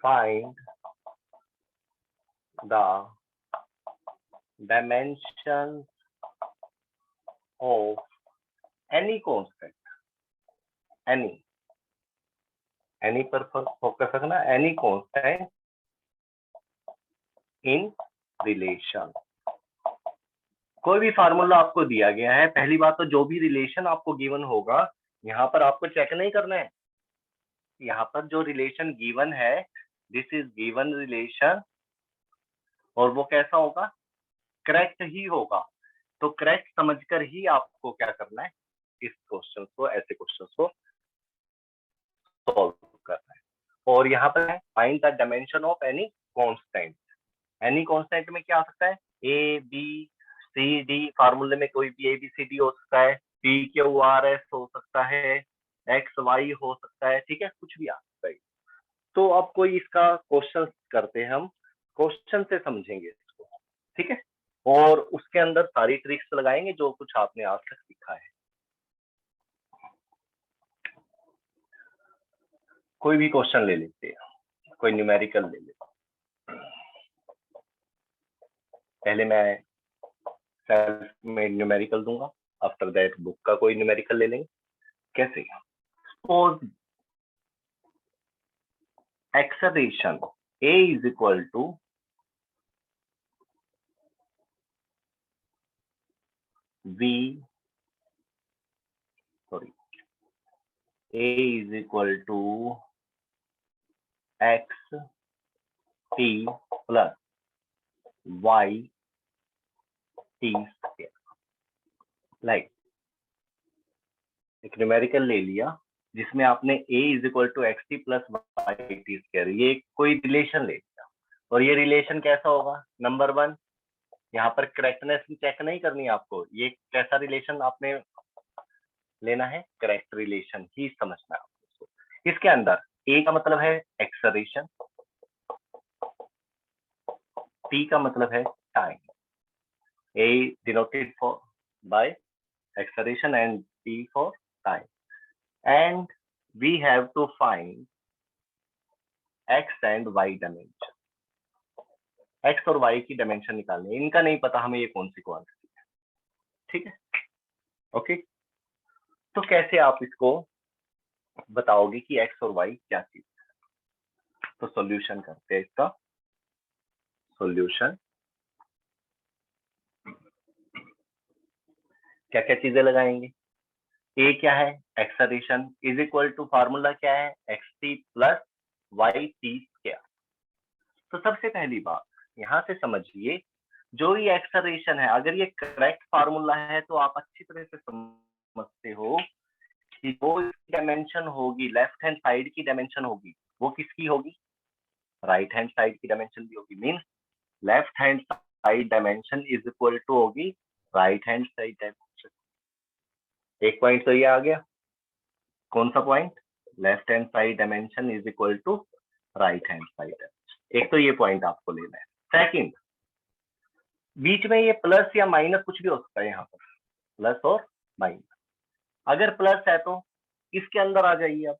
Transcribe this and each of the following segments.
find the dimensions of any constant, any पर focus रखना, any constant in relation। कोई भी फार्मूला आपको दिया गया है, पहली बात तो जो भी रिलेशन आपको गिवन होगा यहाँ पर आपको चेक नहीं करना है। यहाँ पर जो रिलेशन गिवन है, दिस इज गिवन रिलेशन, और वो कैसा होगा, करेक्ट ही होगा। तो करेक्ट समझकर ही आपको क्या करना है, इस क्वेश्चन को, ऐसे क्वेश्चन को सॉल्व करना है। और यहाँ पर है find the dimension of any constant. Any constant में क्या आ सकता है, ए बी सी डी, फार्मूले में कोई भी ए बी सी डी हो सकता है, पी क्यू आर एस हो सकता है, एक्स वाई हो सकता है, ठीक है, कुछ भी आ सकता है। तो अब कोई इसका क्वेश्चन करते हैं, हम क्वेश्चन से समझेंगे इसको, ठीक है, और उसके अंदर सारी ट्रिक्स लगाएंगे जो कुछ आपने आज तक सीखा है। कोई भी क्वेश्चन ले लेते हैं, कोई न्यूमेरिकल ले लेते हैं। पहले मैं सेल्फ में न्यूमेरिकल दूंगा, आफ्टर दैट बुक का कोई न्यूमेरिकल ले लेंगे। कैसे, suppose acceleration a is equal to v, sorry, a is equal to x t plus y t square. Like एक न्यूमेरिकल ले लिया जिसमें आपने a is equal to X T plus Y T square, ये कोई रिलेशन ले लिया, और ये रिलेशन कैसा होगा, नंबर वन, यहाँ पर करेक्टनेस चेक नहीं करनी आपको, ये कैसा रिलेशन आपने लेना है, करेक्ट रिलेशन ही समझना है आपको। इसके अंदर ए का मतलब है एक्सेलरेशन, टी का मतलब है time, A denoted for by acceleration and t for time, and we have to find x and y dimension। x और y की डायमेंशन निकालनी है, इनका नहीं पता हमें ये कौन सी क्वांटिटी है, ठीक है, ओके। तो कैसे आप इसको बताओगे कि x और y क्या चीज है, तो सॉल्यूशन करते हैं इसका। सॉल्यूशन क्या क्या चीजें लगाएंगे, ए क्या है, acceleration is equal to, formula क्या है, X T plus Y T square. तो सबसे पहली बात यहाँ से समझिए, जो ये एक्सेलरेशन है, अगर ये करेक्ट फार्मूला है तो आप अच्छी तरह से समझते हो कि वो डायमेंशन होगी, लेफ्ट हैंड साइड की डायमेंशन होगी, वो किसकी होगी, राइट हैंड साइड की डायमेंशन भी होगी। Means left hand side dimension is equal to होगी राइट हैंड साइड डायमेंशन। एक पॉइंट तो ये आ गया, कौन सा point, left hand side dimension is equal to right hand side. एक तो ये पॉइंट आपको लेना है। सेकंड, बीच में ये प्लस या माइनस कुछ भी हो सकता है, यहाँ पर प्लस और माइनस, अगर प्लस है तो इसके अंदर आ जाइए। अब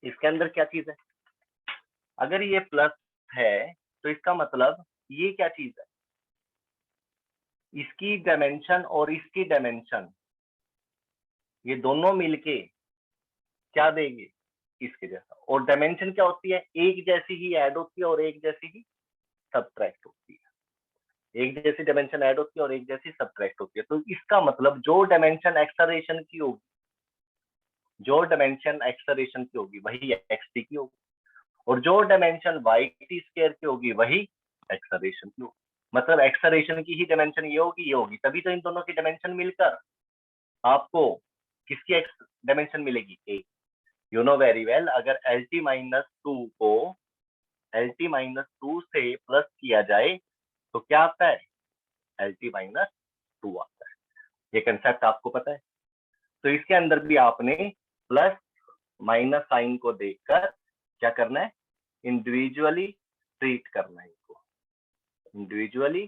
इसके अंदर क्या चीज है, अगर ये प्लस है तो इसका मतलब ये क्या चीज है, इसकी डायमेंशन और इसकी डायमेंशन, ये दोनों मिलके क्या देंगे, इसके जैसा। और डायमेंशन क्या होती है, एक जैसी ही ऐड होती है और एक जैसी ही सब्ट्रैक्ट होती है, एक जैसी डायमेंशन ऐड होती है और एक जैसी सब्ट्रैक्ट होती है। तो इसका मतलब जो डायमेंशन एक्सेलरेशन की होगी, जो डायमेंशन एक्सेलरेशन की होगी वही एक्स टी की होगी, और जो डायमेंशन वाई टी स्क्वायर की होगी वही एक्सेलरेशन की होगी। मतलब एक्सेलरेशन की ही डायमेंशन ये होगी, तभी तो इन दोनों की डायमेंशन मिलकर आपको किसकी डायमेंशन मिलेगी, ए। यू नो वेरी वेल, अगर एल टी माइनस टू को एल टी माइनस टू से प्लस किया जाए तो क्या आता है, एल टी माइनस टू आता है। ये कंसेप्ट आपको पता है। तो इसके अंदर भी आपने प्लस माइनस साइन को देखकर क्या करना है, इंडिविजुअली ट्रीट करना है, इसको इंडिविजुअली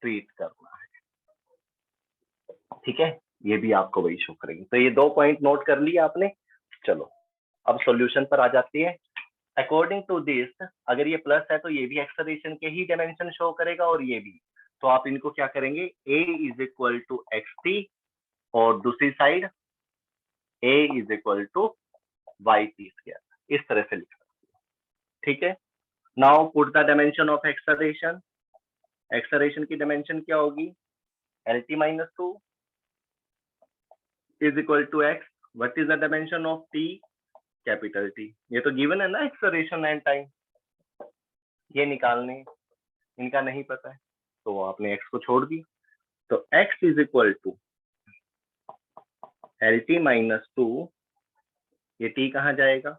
ट्रीट करना है, ठीक है। ये भी आपको वही शो करेंगे। तो ये दो पॉइंट नोट कर लिए आपने। चलो अब सॉल्यूशन पर आ जाती है। अकॉर्डिंग टू दिस, अगर ये प्लस है तो ये भी एक्सेलरेशन के ही डायमेंशन शो करेगा और ये भी। तो आप इनको क्या करेंगे, a is equal to xt और दूसरी side a is equal to yt square, इस तरह से लिख सकते हैं। ठीक है, now put the dimension of acceleration. Acceleration की डायमेंशन क्या होगी, lt minus 2 is equal to x। What is the dimension of t, capital T। ये तो गिवन है ना, एक्सेलरेशन एंड टाइम, ये निकालने, इनका नहीं पता है तो आपने x को छोड़ दी। तो x is equal to lt minus 2, ये t कहाँ जाएगा,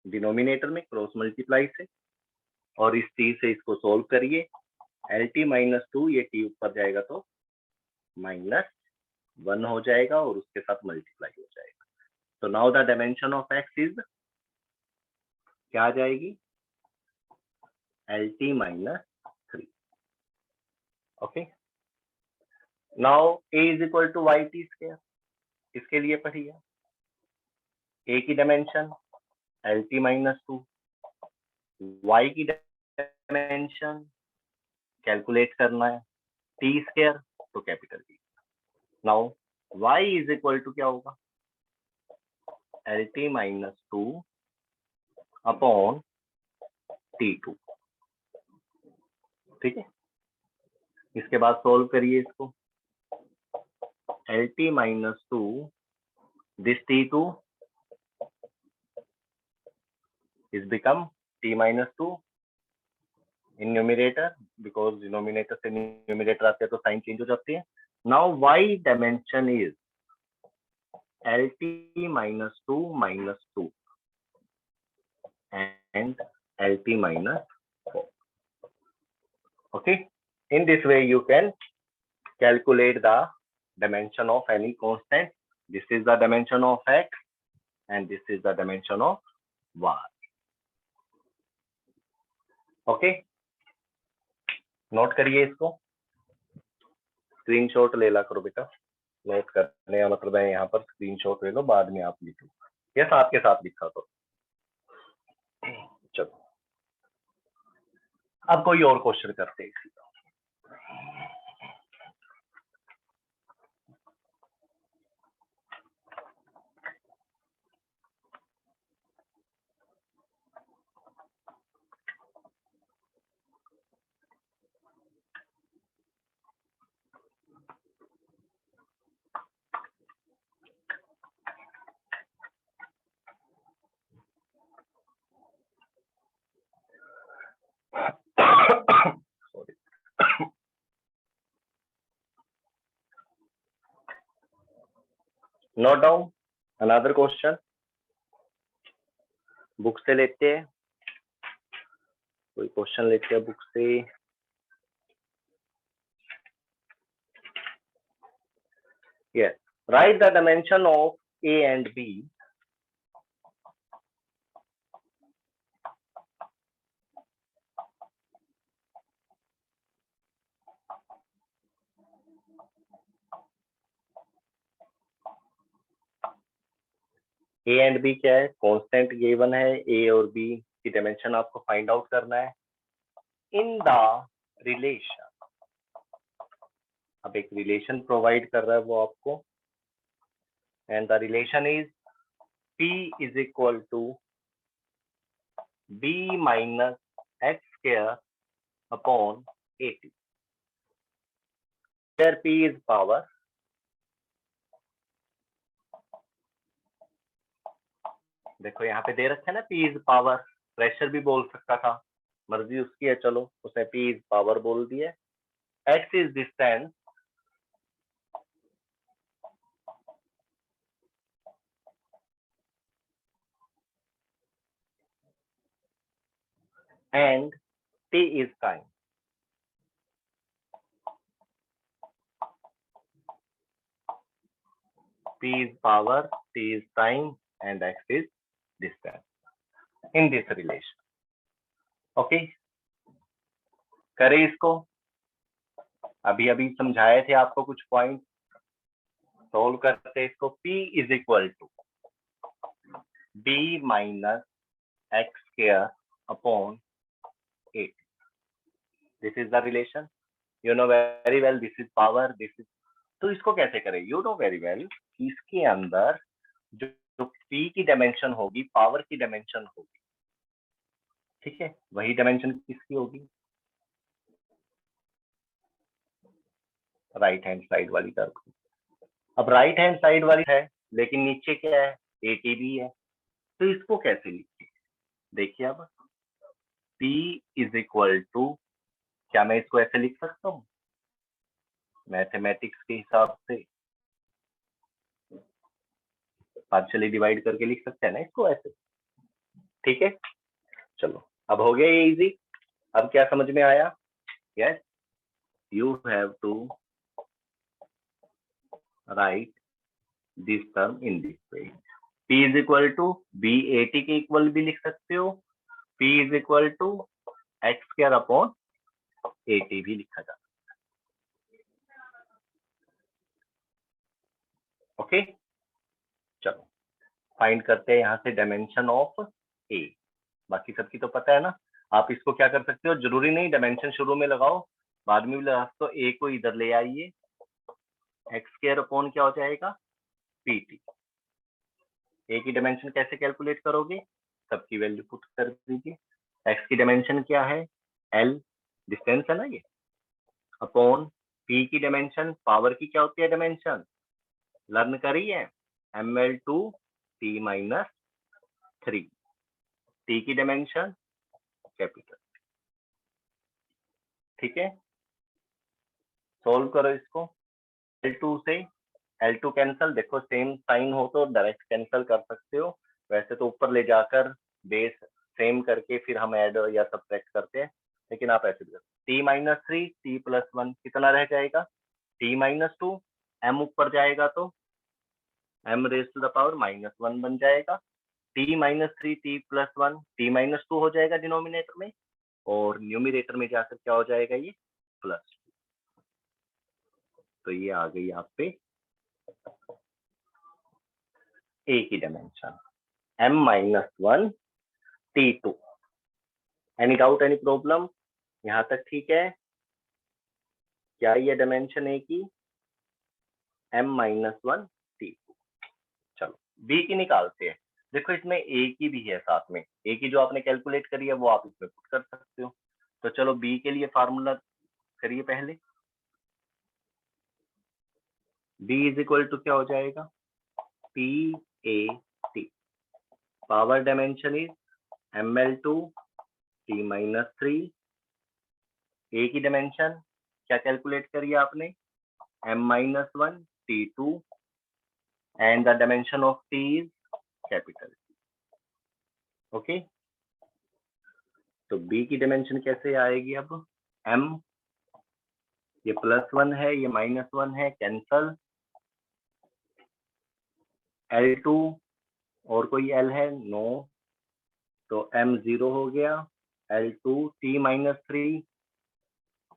डिनोमिनेटर में क्रॉस मल्टीप्लाई से, और इस t से इसको सोल्व करिए, lt माइनस 2, ये t ऊपर जाएगा तो -1 हो जाएगा और उसके साथ मल्टीप्लाई हो जाएगा। तो now the dimension of x is, क्या आ जाएगी, lt minus 3। Okay, now a is equal to yt square, इसके लिए पढ़िए, a की डायमेंशन lt माइनस 2, y की डायमेंशन कैलकुलेट करना है t स्क्वायर तो capital T। Now y is equal to क्या होगा, lt माइनस 2 अपॉन t2। ठीक है, इसके बाद सोल्व करिए इसको, lt minus 2 this t2 is become t minus 2 in numerator, because denominator से numerator आते हैं तो साइन चेंज हो जाती है। Now y dimension is lt minus 2 minus 2 and lt minus 4. Okay, in this way you can calculate the dimension of any constant. This is the dimension of x and this is the dimension of y. Okay, note करिए इसको, screenshot ले ला करो बेटा। Note करने का मतलब है यहाँ पर स्क्रीनशॉट ले लो, बाद में आप लिखो, या साथ के साथ लिखा तो। चलो अब कोई और क्वेश्चन करते हैं इसी का। Note down another question, book से लेते हैं, कोई क्वेश्चन लेते हैं बुक से। Yes, write the dimension of A and B. A and B क्या है, कांस्टेंट गिवन है, ए और बी की डायमेंशन आपको फाइंड आउट करना है इन द रिलेशन। अब एक रिलेशन प्रोवाइड कर रहा है वो आपको, and the relation is P is equal to B minus X square upon 80, where P is power, देखो यहाँ पे दे रखा है ना P इज पावर, प्रेशर भी बोल सकता था, मर्जी उसकी है, चलो उसने P इज पावर बोल दिया, X is distance and T is time. P is power, T is time and X is distance in this relation. Okay, करें इसको, अभी अभी समझाए थे आपको कुछ पॉइंट, सोल्व करते इसको। P is equal to B minus x square upon 8. This is the relation. You know very well this is power, this is. तो इसको कैसे करें? You know very well कि इसके अंदर जो p की डायमेंशन होगी, पावर की डायमेंशन होगी, ठीक है, वही डायमेंशन किसकी होगी? राइट हैंड साइड वाली तरफ। अब राइट हैंड साइड वाली है, लेकिन नीचे क्या है? 80 भी है। तो इसको कैसे लिखें? देखिए अब P इज इक्वल टू, क्या मैं इसको ऐसे लिख सकता हूँ मैथमेटिक्स के हिसाब से? पार्शियली डिवाइड करके लिख सकते हैं ना इसको ऐसे, ठीक है। चलो अब हो गया ये इजी। अब क्या समझ में आया? Yes, you have to write this term in this way. P is equal to B80 के इक्वल भी लिख सकते हो, P is equal to X square upon 80 भी लिखा जा सकता है। ओके, चलो फाइंड करते हैं यहाँ से डायमेंशन ऑफ ए। बाकी सबकी तो पता है ना। आप इसको क्या कर सकते हो, जरूरी नहीं डायमेंशन शुरू में लगाओ, बाद में भी लगा सकते हो। ए को इधर ले आइए, एक्स स्क्वायर अपॉन क्या हो जाएगा? पीटी। ए की डायमेंशन कैसे कैलकुलेट करोगे? सबकी वैल्यू पुट कर दीजिए। एक्स की डायमेंशन क्या है? एल, डिस्टेंस है ना ये, अपॉन पी की डायमेंशन, पावर की क्या होती है डायमेंशन? लर्न करी है, ml2 t माइनस 3। टी की डायमेंशन कैपिटल, ठीक है। सोल्व करो इसको। L2 से L2 कैंसल, देखो सेम साइन हो तो डायरेक्ट कैंसल कर सकते हो, वैसे तो ऊपर ले जाकर बेस सेम करके फिर हम ऐड या सब्ट्रैक्ट करते हैं, लेकिन आप ऐसे भी टी माइनस 3 टी प्लस 1 कितना रह जाएगा? टी माइनस 2, एम ऊपर जाएगा तो M raise to the power minus 1 बन जाएगा। T minus 3 T plus 1, T minus 2 हो जाएगा डिनोमिनेटर में, और न्यूमिनेटर में जाकर क्या हो जाएगा? ये प्लस। तो ये आ गई आप पे ए की dimension, m minus 1 t2। Any doubt, any problem? यहाँ तक ठीक है? क्या ये डायमेंशन ए की? m minus 1 t2। चलो बी की निकालते हैं। देखो इसमें ए की भी है साथ में, ए की जो आपने कैलकुलेट करी है वो आप इसमें पुट कर सकते हो। तो चलो बी के लिए फार्मूला करिए पहले। b इज इक्वल टू क्या हो जाएगा? P A T, power dimension is ml2 t minus 3। ए की डायमेंशन क्या कैलकुलेट करिए आपने? m minus 1 t2 and the dimension of t is capital. Okay, तो b की डायमेंशन कैसे आएगी? अब m, ये प्लस 1 है, ये माइनस 1 है, कैंसल। L2 और कोई L है? नो, तो m 0 हो गया। L2 t माइनस 3,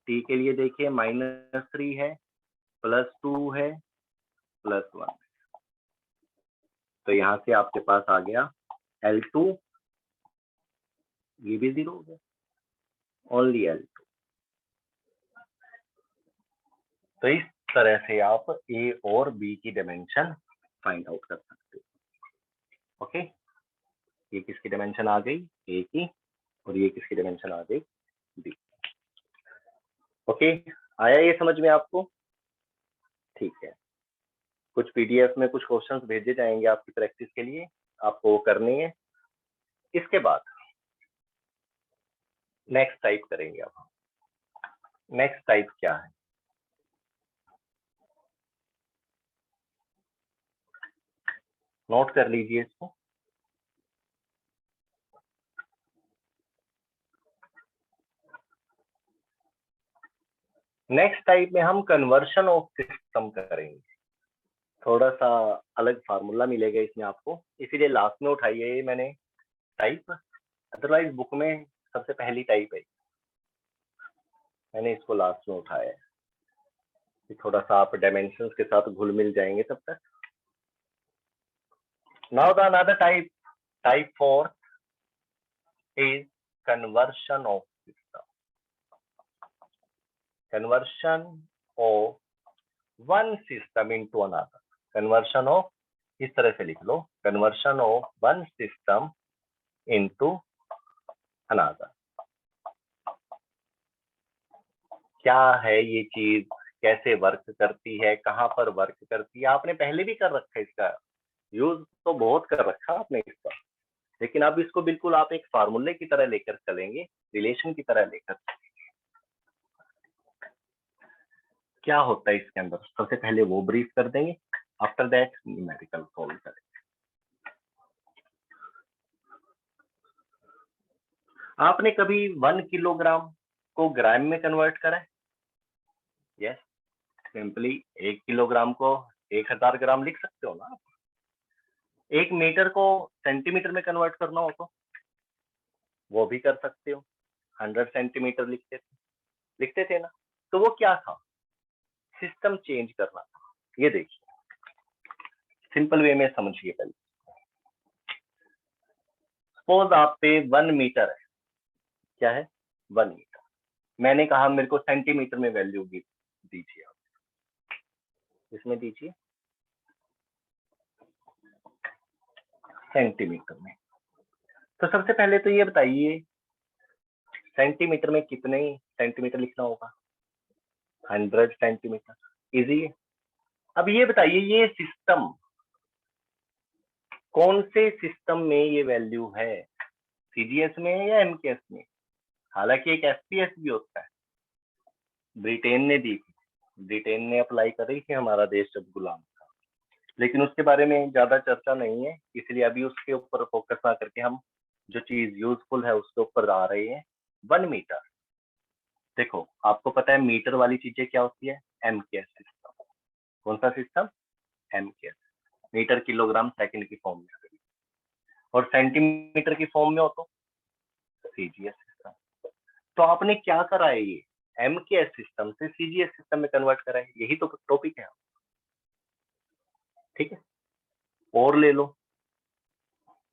t के लिए देखिए माइनस 3 है, प्लस 2 है, प्लस 1। तो यहाँ से आपके पास आ गया L2, ये भी 0 हो गया, ओनली L2। तो इस तरह से आप ए और बी की डायमेंशन फाइंड आउट कर सकते हो। ओके, ये किसकी डायमेंशन आ गई? ए की, और ये किसकी डायमेंशन आ गई? बी। ओके, आया ये समझ में आपको? ठीक है, कुछ पीडीएफ में कुछ क्वेश्चंस भेजे जाएंगे आपकी प्रैक्टिस के लिए, आपको वो करनी है। इसके बाद नेक्स्ट टाइप करेंगे। अब नेक्स्ट टाइप क्या है? नोट कर लीजिए इसको। नेक्स्ट टाइप में हम कन्वर्शन ऑफ सिस्टम करेंगे। थोड़ा सा अलग फार्मूला मिलेगा इसमें आपको, इसीलिए लास्ट में उठाई है ये मैंने टाइप, अदरवाइज बुक में सबसे पहली टाइप है, मैंने इसको लास्ट में उठाया है कि थोड़ा सा आप डायमेंशंस के साथ घुल मिल जाएंगे तब तक। Now the another type, type 4, is conversion of system. Conversion of one system into another. Conversion of, इस तरह से लिख लो, conversion of one system into another. क्या है ये चीज, कैसे वर्क करती है, कहाँ पर वर्क करती है, आपने पहले भी कर रखा है, इसका यूज तो बहुत कर रखा आपने इसका, लेकिन अब इसको बिल्कुल आप एक फार्मूले की तरह लेकर चलेंगे, रिलेशन की तरह लेकर चलेंगे। क्या होता है इसके अंदर, सबसे पहले वो ब्रीफ कर देंगे, आफ्टर दैट न्यूमेरिकल सॉल्व करेंगे। आपने कभी 1 किलोग्राम को ग्राम में कन्वर्ट करा है? यस, सिंपली 1 किलोग्राम को 1000 ग्राम लिख सकते हो ना आप। 1 मीटर को सेंटीमीटर में कन्वर्ट करना हो तो वो भी कर सकते हो, 100 सेंटीमीटर लिखते थे ना। तो वो क्या था, सिस्टम चेंज करना था। ये देखिए सिंपल वे में समझिए पहले। सपोज आप पे 1 मीटर है, क्या है 1 मीटर, मैंने कहा मेरे को सेंटीमीटर में वैल्यू दीजिए, आप इसमें दीजिए सेंटीमीटर में। तो सबसे पहले तो ये बताइए सेंटीमीटर में कितने सेंटीमीटर लिखना होगा, 100 सेंटीमीटर, इजी है। अब ये बताइए ये सिस्टम कौन से सिस्टम में ये वैल्यू है, सीजीएस में या एमकेएस में? हालांकि एक एफपीएस भी होता है, ब्रिटेन ने दी थी, ब्रिटेन ने अप्लाई करी थी हमारा देश जब गुलाम था, लेकिन उसके बारे में ज्यादा चर्चा नहीं है, इसलिए अभी उसके ऊपर फोकस ना करके हम जो चीज यूजफुल है उसके ऊपर आ रहे हैं। 1 मीटर, देखो आपको पता है मीटर वाली चीजें क्या होती है, एमकेएस सिस्टम। कौन सा system, MKS, metre kilogram second की फॉर्म में, और सेंटीमीटर की फॉर्म में हो तो सीजीएस सिस्टम। तो आपने क्या करा है, ये एमकेएस सिस्टम से सीजीएस सिस्टम में कन्वर्ट करा है, यही तो टॉपिक है, ठीक है। और ले लो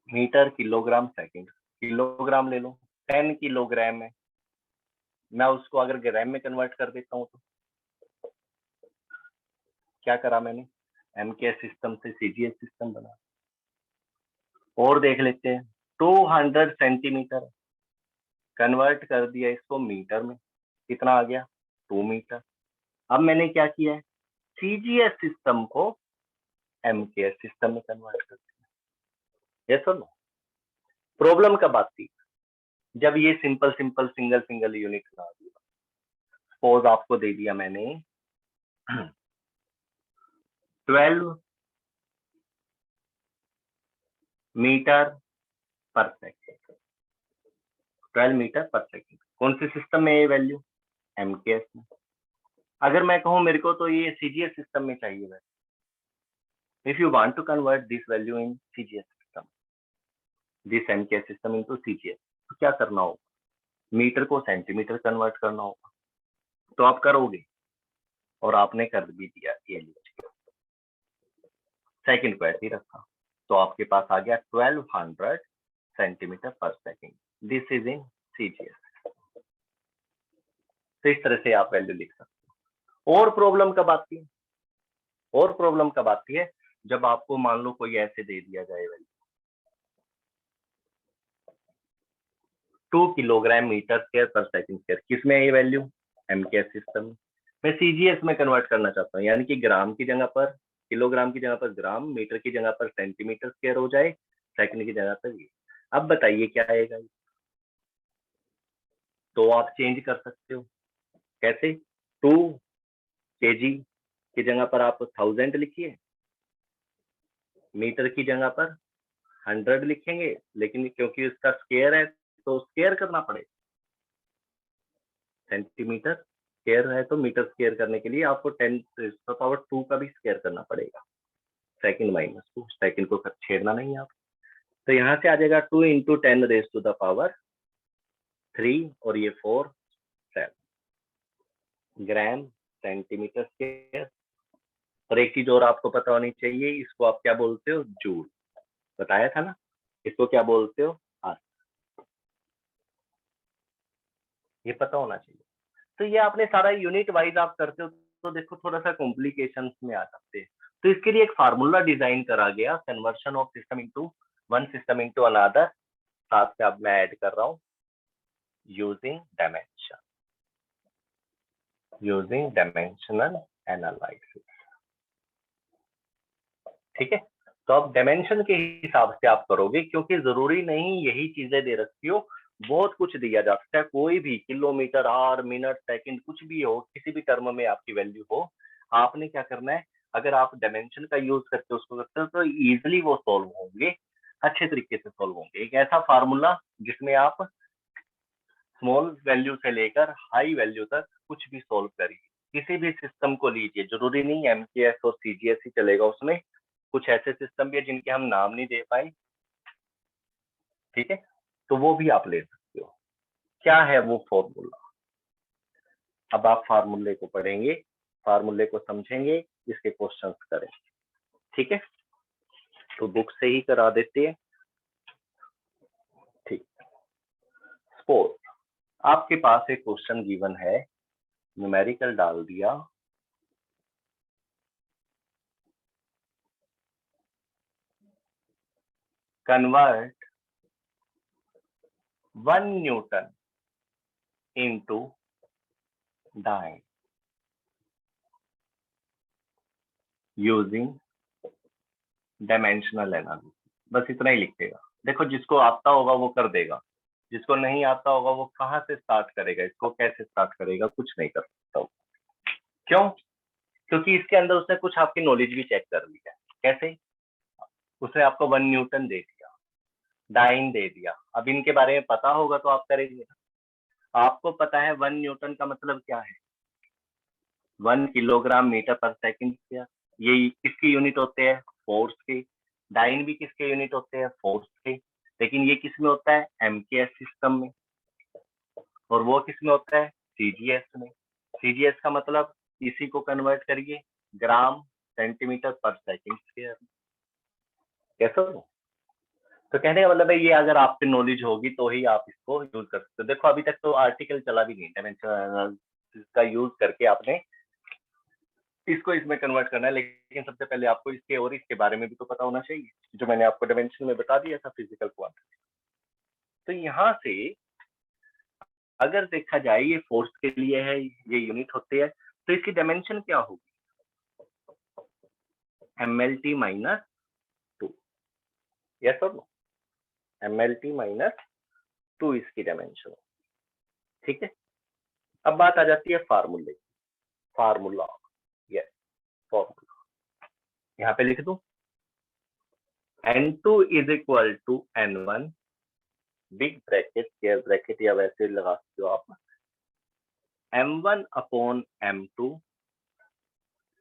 मीटर किलोग्राम सेकंड, किलोग्राम ले लो, 10 किलोग्राम है, मैं उसको अगर ग्राम में कन्वर्ट कर देता हूँ तो क्या करा मैंने, एमकेएस सिस्टम से सीजीएस सिस्टम बना। और देख लेते हैं 200 सेंटीमीटर, कन्वर्ट कर दिया इसको मीटर में, कितना आ गया 2 मीटर। अब मैंने क्या किया है, सीजीएस सिस्टम को एमकेएस सिस्टम में कन्वर्ट कर दिया। यस और नो? प्रॉब्लम कब आती, जब ये सिंपल सिंगल यूनिट ना दिया। सपोज आपको दे दिया मैंने 12 मीटर पर सेकेंड, 12 मीटर पर सेकेंड, कौन से सिस्टम में ये वैल्यू, एमकेएस में। अगर मैं कहूं मेरे को तो ये सीजीएस सिस्टम में चाहिए value, if you want to convert this value in CGS system, this MKS system into CGS, तो क्या करना होगा, मीटर को सेंटीमीटर कन्वर्ट करना होगा। तो आप करोगे और आपने कर भी दिया, ये लीजिए सेकंड को ऐसे ही रखा, तो आपके पास आ गया 1200 सेंटीमीटर पर second, this is in CGS. तो इस तरह से आप वैल्यू लिख सकते हो। और प्रॉब्लम कब आती है, और प्रॉब्लम कब आती है, जब आपको मान लो कोई ऐसे दे दिया जाए वैल्यू 2 किलोग्राम मीटर स्क्वायर पर सेकंड स्क्वायर, किसमें है ये वैल्यू, एमकेएस सिस्टम में। मैं सीजीएस में कन्वर्ट करना चाहता हूँ, यानी कि ग्राम की जगह पर, किलोग्राम की जगह पर ग्राम, मीटर की जगह पर सेंटीमीटर स्क्वायर हो जाए, सेकंड की जगह पर ये। अब बताइए क्या आएगा, तो आप चेंज कर सकते हो, कैसे, 2 केजी की जगह पर आप 1000 लिखिए, मीटर की जगह पर 100 लिखेंगे, लेकिन क्योंकि उसका स्क्वायर है तो स्क्वायर करना पड़ेगा, सेंटीमीटर स्क्वायर है तो मीटर स्क्वायर करने के लिए आपको 10⁻² का भी स्क्वायर करना पड़ेगा, सेकंड -2, सेकंड को छेड़ना नहीं आप। तो यहाँ से आ जाएगा 2 × 10⁻³ और ये 4 7 ग्राम सेंटीमीटर स्क्वायर। और एक चीज और आपको पता होनी चाहिए, इसको आप क्या बोलते हो, जूल, बताया था ना, इसको क्या बोलते हो, ये पता होना चाहिए। तो ये आपने सारा यूनिट वाइज आप करते हो तो देखो थोड़ा सा कॉम्प्लिकेशंस में आ जाते हैं। तो इसके लिए एक फार्मूला डिजाइन करा गया, conversion of system into one system into another, साथ में अब मैं ऐड कर रहा हूँ using dimension, using dimensional analysis. ठीक है, तो अब डायमेंशन के हिसाब से आप करोगे, क्योंकि जरूरी नहीं यही चीजें दे रखी हो, बहुत कुछ दिया जा सकता है, कोई भी किलोमीटर, आवर, मिनट, सेकंड, कुछ भी हो, किसी भी टर्म में आपकी वैल्यू हो, आपने क्या करना है, अगर आप डायमेंशन का यूज करके उसको करते हो तो इजिली वो सॉल्व होंगे, अच्छे तरीके से सॉल्व होंगे। एक ऐसा फार्मूला जिसमें आप स्मॉल वैल्यू से लेकर हाई वैल्यू तक कुछ भी सॉल्व करिए, किसी भी सिस्टम को लीजिए, जरूरी नहीं एमकेएस और सीजीएस ही चलेगा उसमें, कुछ ऐसे सिस्टम भी है जिनके हम नाम नहीं दे पाए, ठीक है, तो वो भी आप ले सकते हो। क्या है वो फॉर्मूला, अब आप फार्मूले को पढ़ेंगे, फार्मूले को समझेंगे, इसके क्वेश्चंस करें, ठीक है, तो बुक से ही करा देते हैं। ठीक, सपोज आपके पास एक क्वेश्चन गिवन है, न्यूमेरिकल डाल दिया, convert 1 Newton into dyne using dimensional analysis. बस इतना ही लिखेगा। देखो जिसको आता होगा वो कर देगा, जिसको नहीं आता होगा वो कहाँ से स्टार्ट करेगा, इसको कैसे स्टार्ट करेगा, कुछ नहीं कर सकता वो। क्यों? क्योंकि इसके अंदर उसने कुछ आपकी नॉलेज भी चेक कर लिया है। कैसे? उसने आपको 1 न्यूटन दे दिया, डाइन दे दिया, अब इनके बारे में पता होगा तो आप करेंगे। आपको पता है 1 न्यूटन का मतलब क्या है, 1 kilogram metre per second square, ये किसकी यूनिट होते हैं, फोर्स के। डाइन भी किसके यूनिट होते हैं, फोर्स के, लेकिन ये किस में होता है, एमकेएस सिस्टम में, और वो किस में होता है, सीजीएस में। सीजीएस का मतलब इसी को कन्वर्ट करिए ग्राम सेंटीमीटर पर सेकंड स्क्वायर। कैसे हो? तो कहने का मतलब है ये अगर आपकी नॉलेज होगी तो ही आप इसको यूज कर सकते हो। देखो अभी तक तो आर्टिकल चला भी नहीं, डायमेंशन का यूज करके आपने इसको इसमें कन्वर्ट करना है, लेकिन सबसे पहले आपको इसके और इसके बारे में भी तो पता होना चाहिए, जो मैंने आपको डायमेंशन में बता दिया था, फिजिकल क्वांटिटी। तो यहाँ से अगर देखा जाए ये फोर्स के लिए है, ये यूनिट होती है, तो इसकी डायमेंशन क्या होगी, mlt माइनस 2, यस और नो, mlt माइनस 2 इसकी डायमेंशन, ठीक है। अब बात आ जाती है फार्मूले, फार्मूला, यस फॉर्मूला, यहाँ पे लिख दूं n2 is equal to n1, big bracket, square bracket या वैसे लगा सकते हो आप, m1 upon m2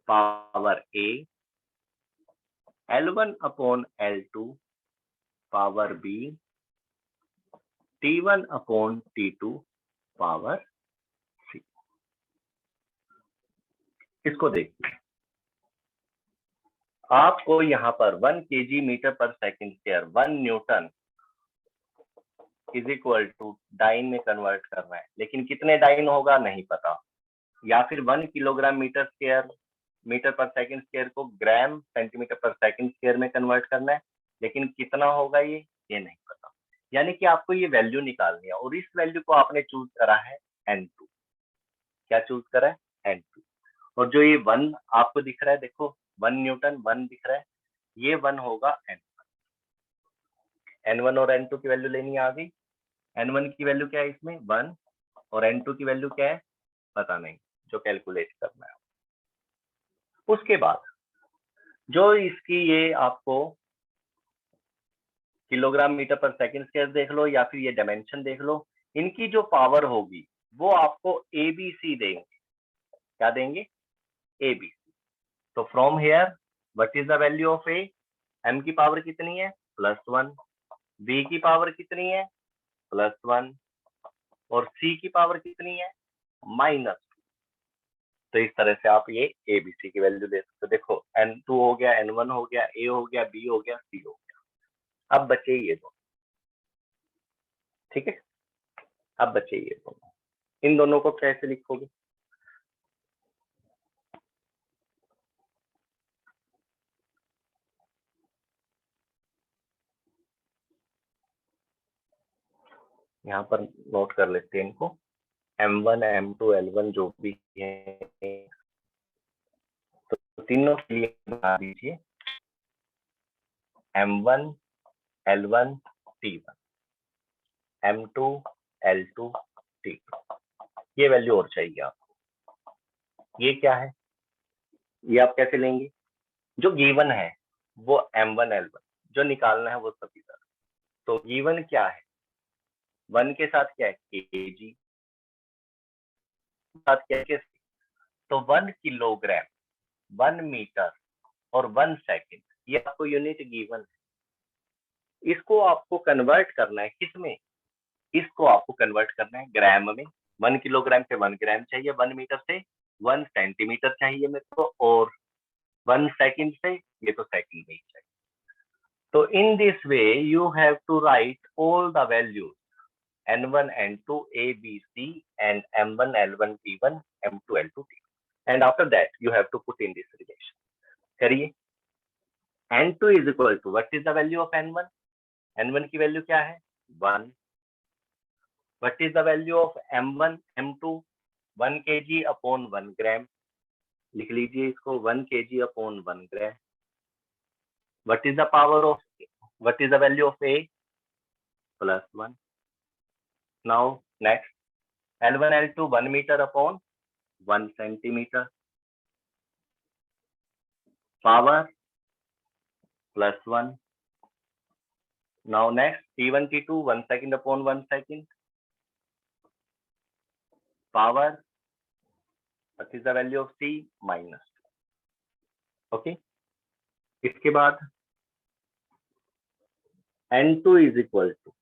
power a, l1 upon l2 power b, t1 upon t2 power c। इसको देखिए, आपको यहाँ पर 1 KG metre per second square, 1 newton is equal to dyne में कन्वर्ट करना है, लेकिन कितने डाइन होगा नहीं पता, या फिर 1 kilogram metre square, metre per second square को ग्राम सेंटीमीटर पर सेकंड स्क्वायर में कन्वर्ट करना है, लेकिन कितना होगा ये नहीं पता। यानी कि आपको ये वैल्यू निकालनी है, और इस वैल्यू को आपने चूज करा है n2। क्या चूज करा है, n2। और जो ये 1 आपको दिख रहा है, देखो 1 न्यूटन 1 दिख रहा है, ये 1 होगा n1 और n2 की वैल्यू लेनी आ गई। n1 की वैल्यू क्या है इसमें 1, और n2 की वैल्यू क्या है पता नहीं, जो कैलकुलेट करना है। उसके बाद जो इसकी ये आपको kilogram metre per second square देख लो या फिर ये डायमेंशन देख लो, इनकी जो पावर होगी वो आपको एबीसी देंगे। क्या देंगे, एबीसी। तो from here what is the value of A, M की पावर कितनी है +1, बी की पावर कितनी है +1, और सी की पावर कितनी है -2। तो इस तरह से आप ये एबीसी की वैल्यू दे सकते हो। देखो n2 हो गया, n1 हो गया, ए हो गया, बी हो गया, सी हो गया। अब बचे ये दोनों, ठीक है, अब बचे ये दोनों। इन दोनों को कैसे लिखोगे? यहाँ पर नोट कर लेते हैं इनको, M1 M2 L1 जो भी है, तो तीनों के लिए बना दीजिए M1 L1 T1 M2 L2 T2। ये वैल्यू और चाहिए आपको। ये क्या है, ये आप कैसे लेंगे? जो गिवन है वो M1 L1, जो निकालना है वो सभी तरह। तो गिवन क्या है, 1 के साथ क्या है kg, साथ क्या है, तो 1 किलोग्राम, 1 मीटर और 1 सेकंड, ये आपको यूनिट गिवन है। इसको आपको कन्वर्ट करना है किसमें? इसको आपको कन्वर्ट करना है ग्राम में। 1 किलोग्राम से 1 ग्राम चाहिए, 1 मीटर से 1 सेंटीमीटर चाहिए मेरे को, और 1 सेकंड से ये तो सेकंड में ही चाहिए। तो in this way you have to write all the values N1 N2 A B C and M1 L1 T1 M2 L2 T1, and after that you have to put in this relation. करिए। N2 is equal to, what is the value of N1? N1 की value क्या है? 1. What is the value of M1 M2? 1 kg upon 1 gram, लिख लीजिए इसको, 1 kg upon 1 gram. What is the power of, what is the value of A? +1. Now next, L1 L2 1 meter upon 1 centimeter, power +1. Now next, T1 T2 1 second upon 1 second, power, what is the value of C? -2. Okay, इसके बाद N2 is equal to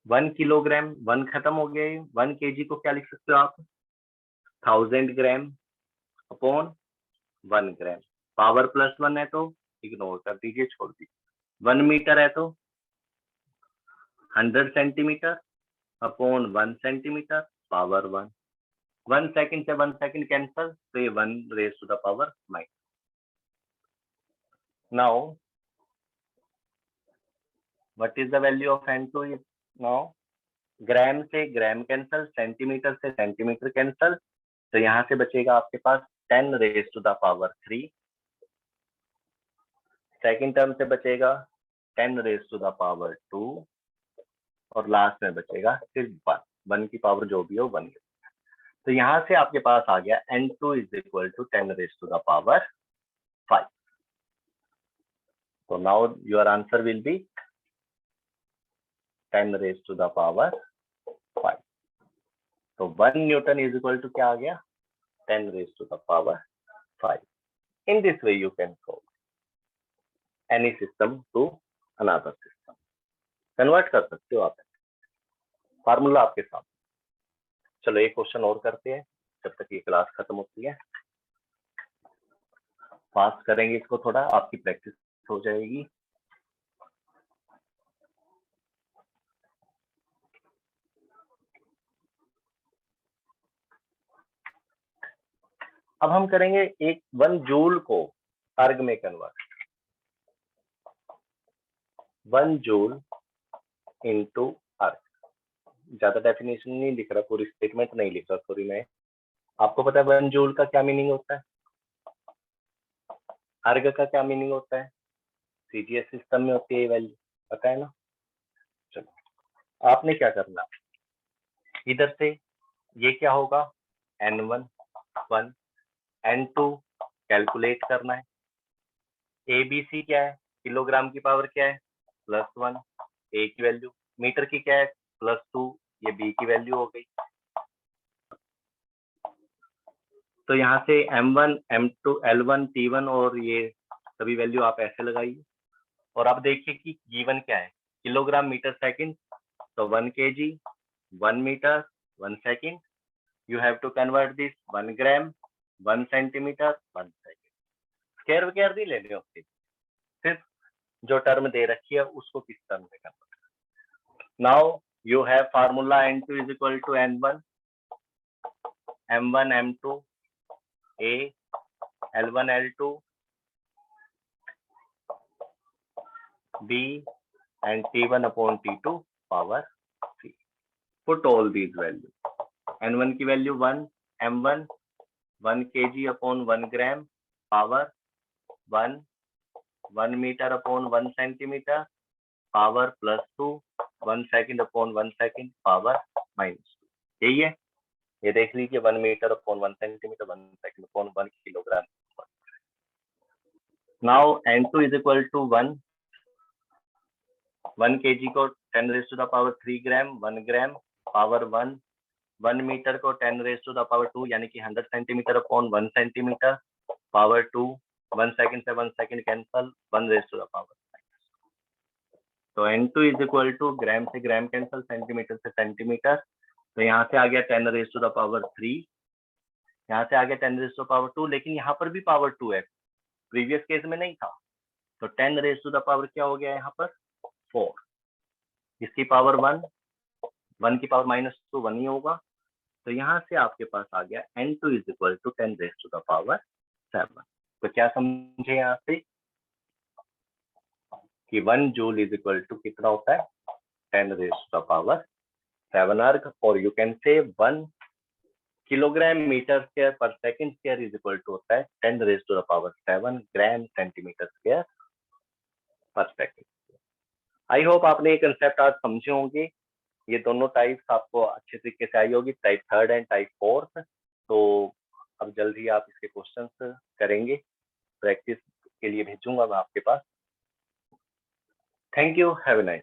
1 kilogram, 1 खत्म हो गया, 1 kg को क्या लिख सकते हो आप? 1000 ग्राम अपॉन 1 ग्राम, पावर +1 है तो इग्नोर कर दीजिए, छोड़ दीजिए। 1 मीटर है तो 100 centimetre upon 1 centimetre, power 1। 1 second से 1 सेकंड कैंसल, तो ये 1 raise to the power -। Now what is the value of N2? नाउ ग्राम से ग्राम कैंसल, सेंटीमीटर से सेंटीमीटर कैंसल, तो यहाँ से बचेगा आपके पास 10 raise to the power 3। Second term से बचेगा 10 रेज टू द पावर 2, और लास्ट में बचेगा सिर्फ 1 की पावर जो भी हो 1। तो यहाँ से आपके पास आ गया N2 is equal to 10 raised to the power 5. So now your answer will be 10 raised to the power 5. तो 1 Newton is equal to क्या आ गया? 10 raised to the power 5. In this way you can solve any system to another system. Convert कर सकते हो आप, formula आपके साथ। चलो एक क्वेश्चन और करते हैं जब तक ये क्लास खत्म होती है। फास्ट करेंगे इसको, थोड़ा आपकी प्रैक्टिस हो जाएगी। अब हम करेंगे एक 1 जूल को अर्ग में कन्वर्ट। 1 जूल इनटू अर्ग, ज्यादा डेफिनेशन नहीं लिख रहा, पूरी स्टेटमेंट नहीं लिख रहा, सॉरी। मैं, आपको पता है 1 जूल का क्या मीनिंग होता है, अर्ग का क्या मीनिंग होता है? सीजीएस सिस्टम में होती है वैल्यू, पता है ना? चलो आपने क्या करना, इधर से ये क्या होगा, N1 1, N2 कैलकुलेट करना है, ABC क्या है, किलोग्राम की पावर क्या है, +1, A की वैल्यू, मीटर की क्या है, +2, ये B की वैल्यू हो गई। तो यहाँ से M1 M2 L1 T1 और ये सभी वैल्यू आप ऐसे लगाइए, और आप देखिए कि गिवन क्या है, किलोग्राम मीटर सेकंड, तो 1 kg 1 metre 1 second, you have to convert this 1 gram 1 centimetre 1 second. Square वगैरह नहीं लेने होते, सिर्फ जो टर्म दे रखी है उसको किस टर्म में convert. Now you have formula N2 is equal to N1, M1, M2, A, L1, L2, B, and T1 upon T2 power 3. Put all these values. N1 की value 1, M1 1 kg upon 1 gram power 1, 1 meter upon 1 centimeter power plus 2, 1 second upon 1 second power minus 2. यही है, ये देख लीजिए 1 metre upon 1 centimetre 1 second upon 1 kilogram. Now N2 is equal to 1 kg को 10 raised to the power 3 gram, 1 gram power 1, 1 metre को 10 raised to the power 2 यानी कि 100 centimetre upon 1 centimetre power 2, 1 second से 1 second cancel, 1 raised to the power. तो N2 is equal to ग्राम से gram cancel, centimetre से centimetre, तो यहाँ से आ गया 10 raised to the power 3, यहाँ से आ गया 10 raised to the power 2, लेकिन यहाँ पर भी पावर 2 है, प्रीवियस केस में नहीं था. तो 10 raised to the power क्या हो गया यहाँ पर 4, इसकी पावर 1, 1 की पावर -2 1 ही होगा. तो यहाँ से आपके पास आ गया N2 is equal to 10 raised to the power 7. तो क्या समझे यहाँ से कि 1 जूल इज इक्वल टू कितना होता है 10 raised to the power 7 अर्ग, और you can say 1 kilogram metre square पर second square is equal to होता है 10 raised to the power 7 gram centimetre square पर सेकंड. आई होप आपने ये कंसेप्ट आज समझे होंगे. ये दोनों टाइप्स आपको अच्छे तरीके से आई होगी, टाइप 3 एंड टाइप 4. तो अब जल्द ही आप इसके क्वेश्चंस करेंगे, प्रैक्टिस के लिए भेजूंगा मैं आपके पास. Thank you, have a nice.